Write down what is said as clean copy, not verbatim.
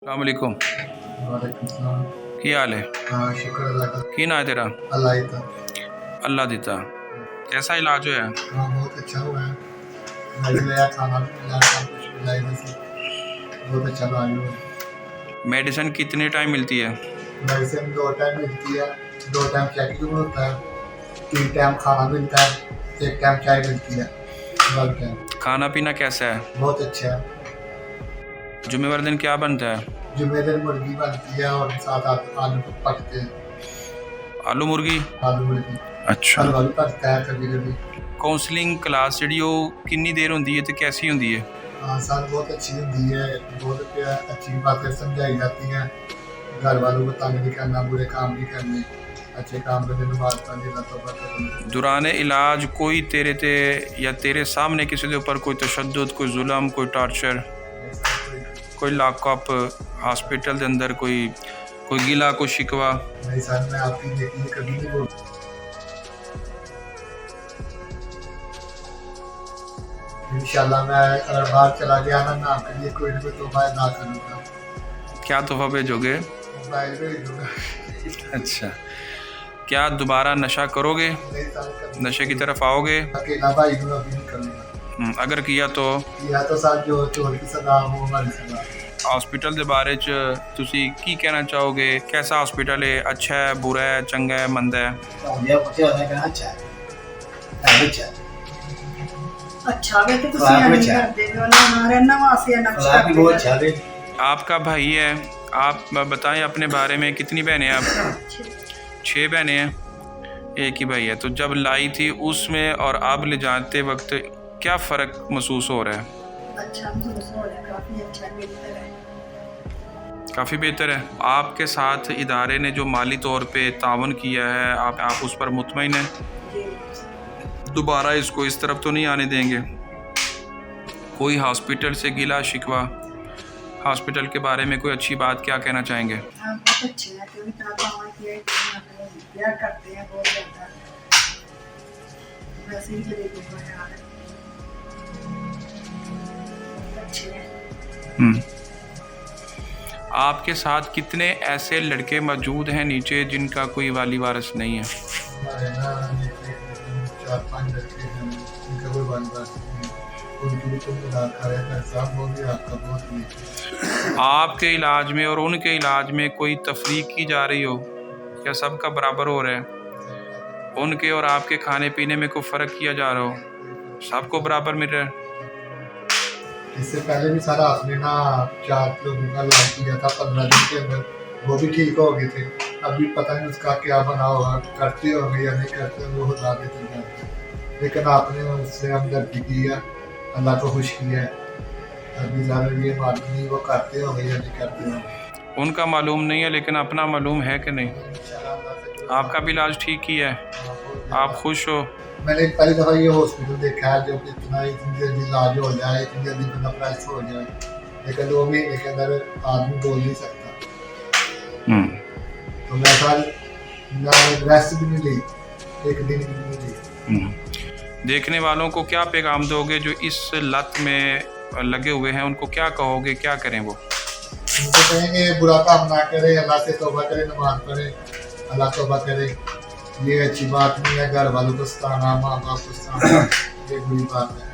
अस्सलाम वालेकुम। वालेकुम सलाम। की हाल है? हाँ शुक्र अल्लाह का। की ना है तेरा? अल्लाह ही का। अल्लाह दिता। कैसा इलाज होया? हाँ बहुत अच्छा हुआ है। दवाई लिया, खाना भी मिला, सब कुछ मिला इधर से। बहुत अच्छा इलाज हुआ है। मेडिसिन कितने टाइम मिलती है? मेडिसिन 2 टाइम मिलती है। 2 टाइम चेकिंग होता है, 3 टाइम खाना मिलता है, 1 टाइम चाय मिलती है। हर टाइम खाना पीना कैसा है? बहुत अच्छा है। जुम्मेवार दिन क्या बनता है? जुम्मेदार मुर्गी बनती है और साथ आलू पकते हैं। आलू मुर्गी। आलू मुर्गी, अच्छा। हलवा भी पकता है कभी कभी। काउंसलिंग क्लास जी कितनी देर होंगी है तो कैसी होंगी है? हाँ सर बहुत अच्छी होती है। बहुत अच्छी बातें समझाई जाती हैं। घर वालों को तंग नहीं करना, बुरे काम नहीं करने, अच्छे काम करने, नमाज पढ़ने, तौबा करनी। दुराने इलाज कोई तेरे ते या तेरे सामने किसी के ऊपर कोई तशद्दुद, कोई जुल्म, कोई टॉर्चर, कोई लॉकअप हॉस्पिटल के अंदर कोई गिला, कोई शिकवा? नहीं सर, मैं आपकी नेकी में कभी नहीं बोल। इंशाल्लाह मैं अगर बाहर चला गया ना, मैं आपके लिए कोई ना कोई तोहफा अदा करूँगा। क्या तोहफा भेजोगे? मोबाइल भेज दूँगा। अच्छा। क्या दोबारा नशा करोगे? नहीं सर, कभी नशे की तरफ आओगे? अकेला भाई हूँ, अभी नहीं करूँगा। अगर किया तो या तो सर जो चोर की सजा वो हमारी सजा। हॉस्पिटल के बारे च तुसी की कहना चाहोगे? कैसा हॉस्पिटल है? अच्छा है, बुरा है, चंगा है, मंदा है? अच्छा वे तो ਤੁਸੀਂ ਨਹੀਂ ਕਰਦੇ ਹੋ ਨਾ ਰਹਿਣਾ ਵਾਸਤੇ ਨਾ ਕੁछ। आपका भाई है, आप बताएं अपने बारे में। कितनी बहनें हैं आप? 6 बहनें हैं, एक ही भाई है। तो जब लाई थी उसमें और अब ले जाते वक्त क्या फ़र्क महसूस हो रहा है? अच्छा महसूस हो रहा है, काफी अच्छा बेहतर है। काफ़ी बेहतर है। आपके साथ इदारे ने जो माली तौर पे तावन किया है, आप उस पर मुतमईन हैं? दोबारा इसको इस तरफ तो नहीं आने देंगे? कोई हॉस्पिटल से गिला शिकवा, हॉस्पिटल के बारे में कोई अच्छी बात क्या कहना चाहेंगे? हाँ बहुत अच्छे हैं, क्योंकि इतना काम किया है, प्यार करते हैं बहुत ज़्यादा। वैसे ही चले गए यार, बहुत अच्छे हैं। आपके साथ कितने ऐसे लड़के मौजूद हैं नीचे जिनका कोई वाली वारिस नहीं है? हमारे ना 4-5 लड़के हैं, उनका कोई वाली वारिस नहीं है। उनके लिए तो खुदा करे एहसान हो गया आपका बहुत नीचे। आपके इलाज में और उनके इलाज में कोई तफरीक की जा रही हो या सबका बराबर हो रहा है? उनके और आपके खाने पीने में कोई फ़र्क किया जा रहा हो? सबको बराबर मिल रहा है? इससे पहले भी सारा आपने ना 4 लोगों का इलाज किया था 15 दिन के अंदर, वो भी ठीक हो गए थे। अभी पता नहीं उसका क्या बना होगा, करते होंगे या नहीं करते होंगे, वो खुदा के तो जानते हैं। लेकिन आपने उससे हमदर्दी की है, अल्लाह को खुश किया है। अभी ज़्यादा ये मालूम नहीं वो करते होंगे या नहीं करते होंगे। उनका मालूम नहीं है, लेकिन अपना मालूम है कि नहीं? आपका भी इलाज ठीक किया है, आप खुश हो? मैंने पहली दफ़ा ये हॉस्पिटल देखा है जो कि इतनी जल्दी इलाज हो जाए, इतनी जल्दी बंदा फ्रेश हो जाए। लेकिन 2 महीने के अंदर आदमी बोल नहीं सकता। तो मैं साल रेस्ट भी नहीं ली, 1 दिन भी नहीं ली। देखने वालों को क्या पैगाम दोगे जो इस लत में लगे हुए हैं? उनको क्या कहोगे, क्या करें वो? उनको कहेंगे बुरा काम ना करे, अल्लाह से तौबा करे, नमाज पढ़े, अल्लाह तौबा करे। ये अच्छी बात नहीं है, घर वालों को सताना, माँ बाप को सताना, ये बुरी बात है।